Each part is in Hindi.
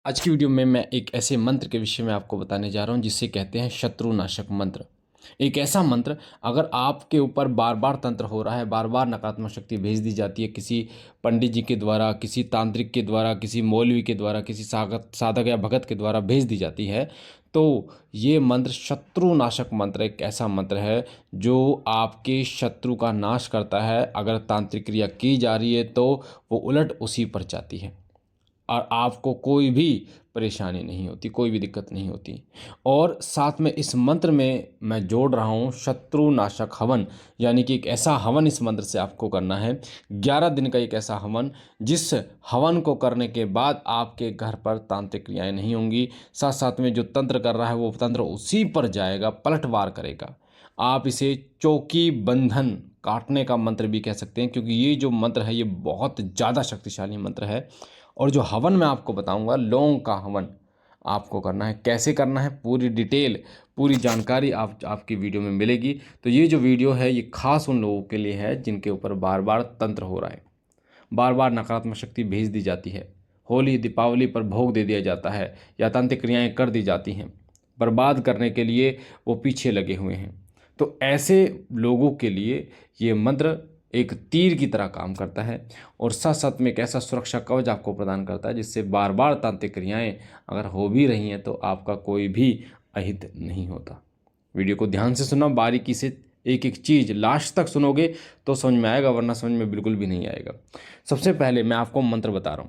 आज की वीडियो में मैं एक ऐसे मंत्र के विषय में आपको बताने जा रहा हूं जिसे कहते हैं शत्रुनाशक मंत्र। एक ऐसा मंत्र, अगर आपके ऊपर बार बार तंत्र हो रहा है, बार बार नकारात्मक शक्ति भेज दी जाती है किसी पंडित जी के द्वारा, किसी तांत्रिक के द्वारा, किसी मौलवी के द्वारा, किसी साधक या भगत के द्वारा भेज दी जाती है, तो ये मंत्र शत्रुनाशक मंत्र एक ऐसा मंत्र है जो आपके शत्रु का नाश करता है। अगर तांत्रिक क्रिया की जा रही है तो वो उलट उसी पर जाती है और आपको कोई भी परेशानी नहीं होती, कोई भी दिक्कत नहीं होती। और साथ में इस मंत्र में मैं जोड़ रहा हूँ शत्रुनाशक हवन, यानी कि एक ऐसा हवन इस मंत्र से आपको करना है। 11 दिन का एक ऐसा हवन, जिस हवन को करने के बाद आपके घर पर तांत्रिक क्रियाएं नहीं होंगी। साथ साथ में जो तंत्र कर रहा है वो तंत्र उसी पर जाएगा, पलटवार करेगा। आप इसे चौकी बंधन काटने का मंत्र भी कह सकते हैं, क्योंकि ये जो मंत्र है ये बहुत ज़्यादा शक्तिशाली मंत्र है। और जो हवन मैं आपको बताऊंगा, लौंग का हवन आपको करना है। कैसे करना है, पूरी डिटेल, पूरी जानकारी आपकी वीडियो में मिलेगी। तो ये जो वीडियो है ये खास उन लोगों के लिए है जिनके ऊपर बार बार तंत्र हो रहा है, बार बार नकारात्मक शक्ति भेज दी जाती है, होली दीपावली पर भोग दे दिया जाता है या तांत्रिक क्रियाएं कर दी जाती हैं, बर्बाद करने के लिए वो पीछे लगे हुए हैं। तो ऐसे लोगों के लिए ये मंत्र एक तीर की तरह काम करता है और साथ साथ में एक ऐसा सुरक्षा कवच आपको प्रदान करता है जिससे बार बार तांत्रिक क्रियाएं अगर हो भी रही हैं तो आपका कोई भी अहित नहीं होता। वीडियो को ध्यान से सुनना, बारीकी से एक एक चीज़ लास्ट तक सुनोगे तो समझ में आएगा, वरना समझ में बिल्कुल भी नहीं आएगा। सबसे पहले मैं आपको मंत्र बता रहा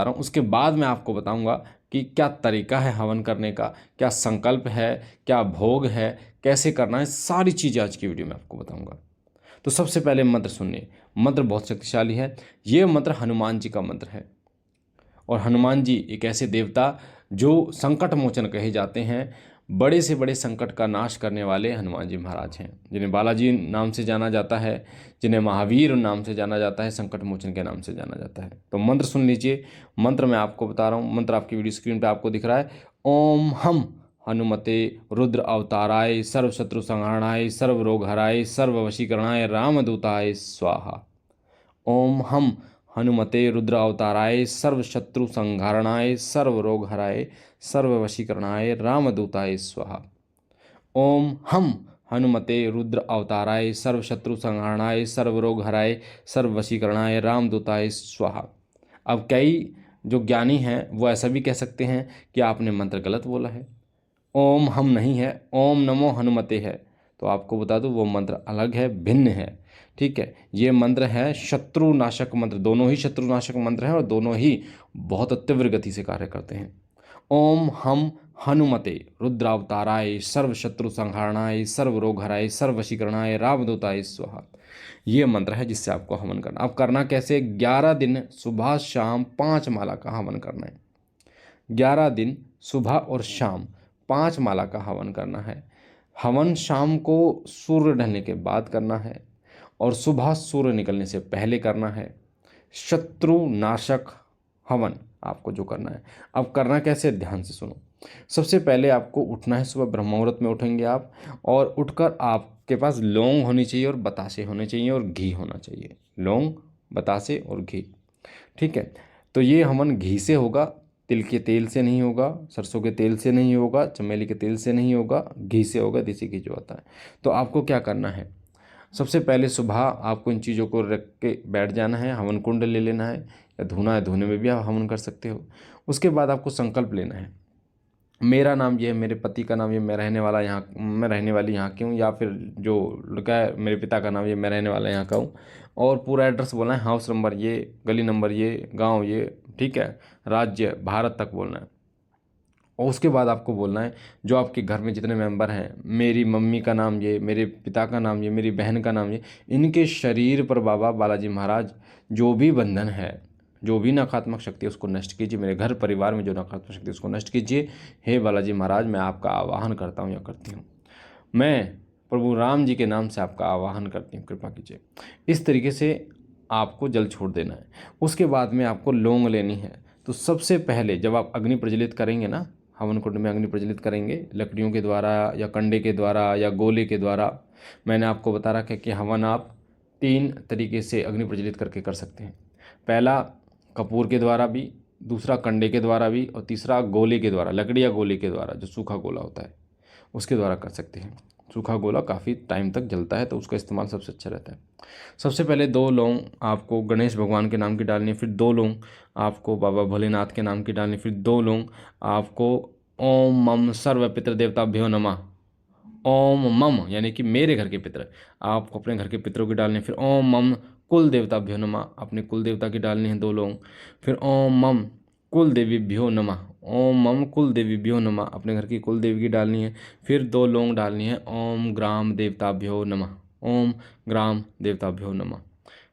हूँ, उसके बाद मैं आपको बताऊंगा कि क्या तरीका है हवन करने का, क्या संकल्प है, क्या भोग है, कैसे करना है, सारी चीज़ें आज की वीडियो में आपको बताऊंगा। तो सबसे पहले मंत्र सुनिए। मंत्र बहुत शक्तिशाली है। ये मंत्र हनुमान जी का मंत्र है और हनुमान जी एक ऐसे देवता जो संकट मोचन कहे जाते हैं। बड़े से बड़े संकट का नाश करने वाले हनुमान जी महाराज हैं, जिन्हें बालाजी नाम से जाना जाता है, जिन्हें महावीर नाम से जाना जाता है, संकट मोचन के नाम से जाना जाता है। तो मंत्र सुन लीजिए। मंत्र मैं आपको बता रहा हूँ, मंत्र आपकी वीडियो स्क्रीन पर आपको दिख रहा है। ओम हम हनुमते रुद्र अवताराय सर्वशत्रु संहरणाय सर्व रोग हराय सर्व वशीकरणाय रामदूताय स्वाहा। ओम हम हनुमते रुद्र अवताराय सर्व शत्रु संहारणाय सर्व रोग हराय सर्व वशीकरणाय रामदूताय स्वाहा। ओम हम हनुमते रुद्र अवताराय सर्व शत्रु संहारणाय सर्व रोग हराय सर्व वशीकरणाय रामदूताय स्वाहा। अब कई जो ज्ञानी हैं वो ऐसा भी कह सकते हैं कि आपने मंत्र गलत बोला है, ओम हम नहीं है, ओम नमो हनुमते है। तो आपको बता दूं वो मंत्र अलग है, भिन्न है। ठीक है, ये मंत्र है शत्रुनाशक मंत्र। दोनों ही शत्रुनाशक मंत्र हैं और दोनों ही बहुत तीव्र गति से कार्य करते हैं। ओम हम हनुमते रुद्रावताराय सर्व शत्रु संहारणाय सर्व रोग हराय सर्व वशीकरणाय रामदूताय स्वाहा। ये मंत्र है जिससे आपको हवन करना। अब करना कैसे, 11 दिन सुबह शाम 5 माला का हवन करना है। 11 दिन सुबह और शाम 5 माला का हवन करना है। हवन शाम को सूर्य ढलने के बाद करना है और सुबह सूर्य निकलने से पहले करना है। शत्रुनाशक हवन आपको जो करना है। अब करना कैसे, ध्यान से सुनो। सबसे पहले आपको उठना है, सुबह ब्रह्म मुहूर्त में उठेंगे आप, और उठकर आपके पास लौंग होनी चाहिए और बतासे होने चाहिए और घी होना चाहिए। लौंग, बतासे और घी। ठीक है, तो ये हवन घी से होगा, तिल के तेल से नहीं होगा, सरसों के तेल से नहीं होगा, चमेली के तेल से नहीं होगा, घी से होगा, देसी घी जो आता है। तो आपको क्या करना है, सबसे पहले सुबह आपको इन चीज़ों को रख के बैठ जाना है। हवन कुंड ले लेना है, या धुना है, धुने में भी आप हवन कर सकते हो। उसके बाद आपको संकल्प लेना है, मेरा नाम ये है, मेरे पति का नाम ये, मैं रहने वाली यहाँ की हूँ, या फिर जो लड़का है मेरे पिता का नाम ये, मैं रहने वाला यहाँ का हूँ। और पूरा एड्रेस बोलना है, हाउस नंबर ये, गली नंबर ये, गांव ये, ठीक है, राज्य भारत तक बोलना है। और उसके बाद आपको बोलना है जो आपके घर में जितने मेंबर हैं, मेरी मम्मी का नाम ये, मेरे पिता का नाम ये, मेरी बहन का नाम ये, इनके शरीर पर बाबा बालाजी महाराज जो भी बंधन है, जो भी नकारात्मक शक्ति है उसको नष्ट कीजिए। मेरे घर परिवार में जो नकारात्मक शक्ति है उसको नष्ट कीजिए। हे बालाजी महाराज, मैं आपका आवाहन करता हूँ या करती हूँ। मैं प्रभु राम जी के नाम से आपका आवाहन करती हूँ, कृपा कीजिए। इस तरीके से आपको जल छोड़ देना है। उसके बाद में आपको लौंग लेनी है। तो सबसे पहले जब आप अग्नि प्रज्वलित करेंगे ना, हवन कुंड में अग्नि प्रज्वलित करेंगे लकड़ियों के द्वारा या कंडे के द्वारा या गोले के द्वारा, मैंने आपको बता रखा है कि हवन आप 3 तरीके से अग्नि प्रज्वलित करके कर सकते हैं। पहला कपूर के द्वारा भी, दूसरा कंडे के द्वारा भी, और तीसरा गोले के द्वारा, लकड़ी या गोले के द्वारा, जो सूखा गोला होता है उसके द्वारा कर सकते हैं। सूखा गोला काफ़ी टाइम तक जलता है तो उसका इस्तेमाल सबसे अच्छा रहता है। सबसे पहले 2 लौंग आपको गणेश भगवान के नाम की डालनी है, फिर 2 लौंग आपको बाबा भोलेनाथ के नाम की डालनी, फिर 2 लौंग आपको ओम मम सर्व पितृ देवताभ्यो नमः, ओम मम यानी कि मेरे घर के पितर, आपको अपने घर के पितरों की डालनी है। फिर ओम मम कुल देवताभ्यो नमः, अपने कुल देवता की डालनी है 2 लौंग। फिर ओम मम कुल देवीभ्यो नमः, ओम मम कुल देवीभ्यो नमः, अपने घर की कुल देवी की डालनी है। फिर 2 लौंग डालनी है ओम ग्राम देवताभ्यो नमः, ओम ग्राम देवताभ्यो नमः,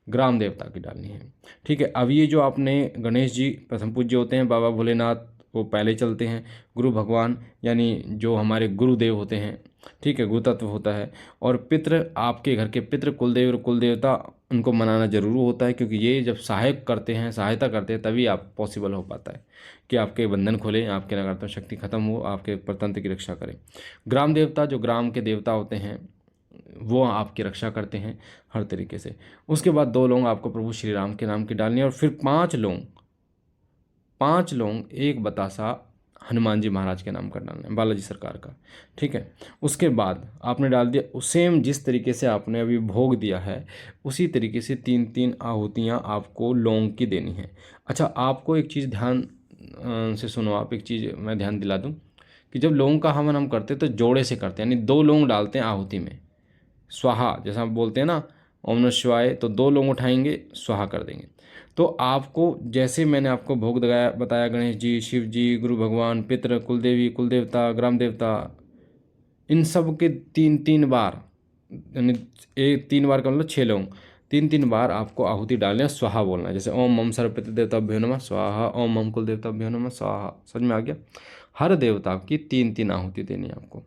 ग्राम देवता की डालनी है। ठीक है, अब ये जो आपने गणेश जी प्रथम पूज्य होते हैं, बाबा भोलेनाथ वो पहले चलते हैं, गुरु भगवान यानी जो हमारे गुरुदेव होते हैं, ठीक है, गुरु तत्व होता है, और पितृ आपके घर के पितृ कुलदेव और कुलदेवता, उनको मनाना जरूर होता है, क्योंकि ये जब सहायक करते हैं, सहायता करते हैं, तभी आप पॉसिबल हो पाता है कि आपके बंधन खोलें, आपके नकारात्मक शक्ति खत्म हो, आपके परतंत्र की रक्षा करें। ग्राम देवता जो ग्राम के देवता होते हैं वो आपकी रक्षा करते हैं हर तरीके से। उसके बाद 2 लौंग आपको प्रभु श्री राम के नाम की डालनी है, और फिर 5 लौंग 1 बतासा हनुमान जी महाराज के नाम का डालना है, बालाजी सरकार का। ठीक है, उसके बाद आपने डाल दिया, सेम जिस तरीके से आपने अभी भोग दिया है उसी तरीके से 3-3 आहुतियाँ आपको लौंग की देनी है। अच्छा, आपको एक चीज़ ध्यान से सुनो, आप एक चीज़ मैं ध्यान दिला दूँ कि जब लौंग का हवन हम करते हैं तो जोड़े से करते हैं, यानी 2 लौंग डालते हैं आहुति में, स्वाहा जैसा हम बोलते हैं ना ओम नमः शिवाय, तो 2 लौंग उठाएंगे, स्वाहा कर देंगे। तो आपको जैसे मैंने आपको भोग बताया गणेश जी, शिव जी, गुरु भगवान, पितृ, कुलदेवी, कुलदेवता, ग्राम देवता, इन सब के 3-3 बार, यानी 3 बार का मतलब 6 लौंग, 3-3 बार आपको आहुति डालने, स्वाहा बोलना है। जैसे ओम मम सर्व पितृ देवताभ्यो नमः स्वाहा, ओम मम कुल देवताभ्यो नमः स्वाहा। समझ में आ गया? हर देवता की 3-3 आहुति देनी है आपको।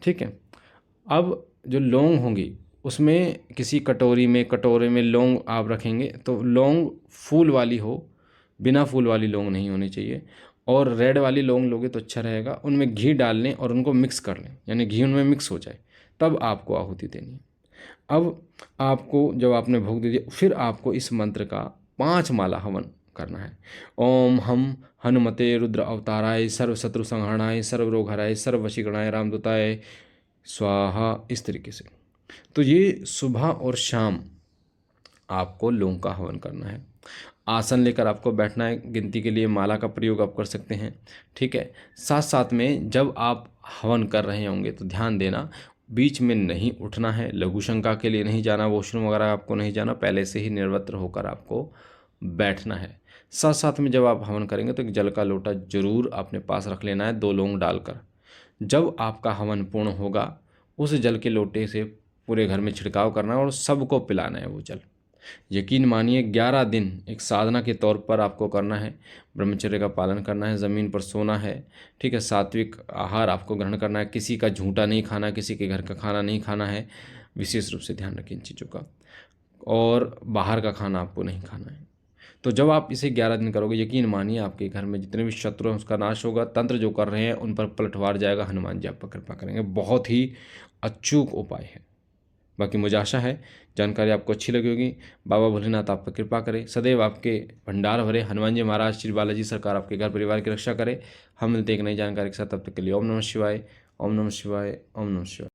ठीक है, अब जो लौंग होंगी उसमें किसी कटोरे में लौंग आप रखेंगे, तो लौंग फूल वाली हो, बिना फूल वाली लौंग नहीं होनी चाहिए, और रेड वाली लौंग लोगे तो अच्छा रहेगा। उनमें घी डाल लें और उनको मिक्स कर लें, यानी घी उनमें मिक्स हो जाए, तब आपको आहुति देनी है। अब आपको जब आपने भोग दे दिया, फिर आपको इस मंत्र का 5 माला हवन करना है। ओम हम हनुमते रुद्र अवताराय सर्व शत्रु संहरणाय सर्व रोग हराय सर्व वशीकरणाय रामदूताय स्वाहा, इस तरीके से। तो ये सुबह और शाम आपको लौंग का हवन करना है। आसन लेकर आपको बैठना है, गिनती के लिए माला का प्रयोग आप कर सकते हैं। ठीक है, साथ साथ में जब आप हवन कर रहे होंगे तो ध्यान देना, बीच में नहीं उठना है, लघु शंका के लिए नहीं जाना, वॉशरूम वगैरह आपको नहीं जाना, पहले से ही निर्वत्र होकर आपको बैठना है। साथ साथ में जब आप हवन करेंगे तो एक जल का लोटा जरूर अपने पास रख लेना है, 2 लौंग डालकर। जब आपका हवन पूर्ण होगा उस जल के लोटे से पूरे घर में छिड़काव करना है और सबको पिलाना है वो जल। यकीन मानिए 11 दिन एक साधना के तौर पर आपको करना है, ब्रह्मचर्य का पालन करना है, ज़मीन पर सोना है। ठीक है, सात्विक आहार आपको ग्रहण करना है, किसी का झूठा नहीं खाना, किसी के घर का खाना नहीं खाना है, विशेष रूप से ध्यान रखें इन चीज़ों का, और बाहर का खाना आपको नहीं खाना है। तो जब आप इसे 11 दिन करोगे, यकीन मानिए आपके घर में जितने भी शत्रु हैं उसका नाश होगा, तंत्र जो कर रहे हैं उन पर पलटवार जाएगा, हनुमान जी आप पर कृपा करेंगे। बहुत ही अचूक उपाय है। बाकी मुझे आशा है जानकारी आपको अच्छी लगी होगी। बाबा भोलेनाथ आप पर कृपा करें, सदैव आपके भंडार भरे, हनुमान जी महाराज, श्री बालाजी सरकार आपके घर परिवार की रक्षा करें। हम मिलते एक नई जानकारी के साथ, तब तक के लिए ओम नमः शिवाय, ओम नमः शिवाय, ओम नमः शिवाय।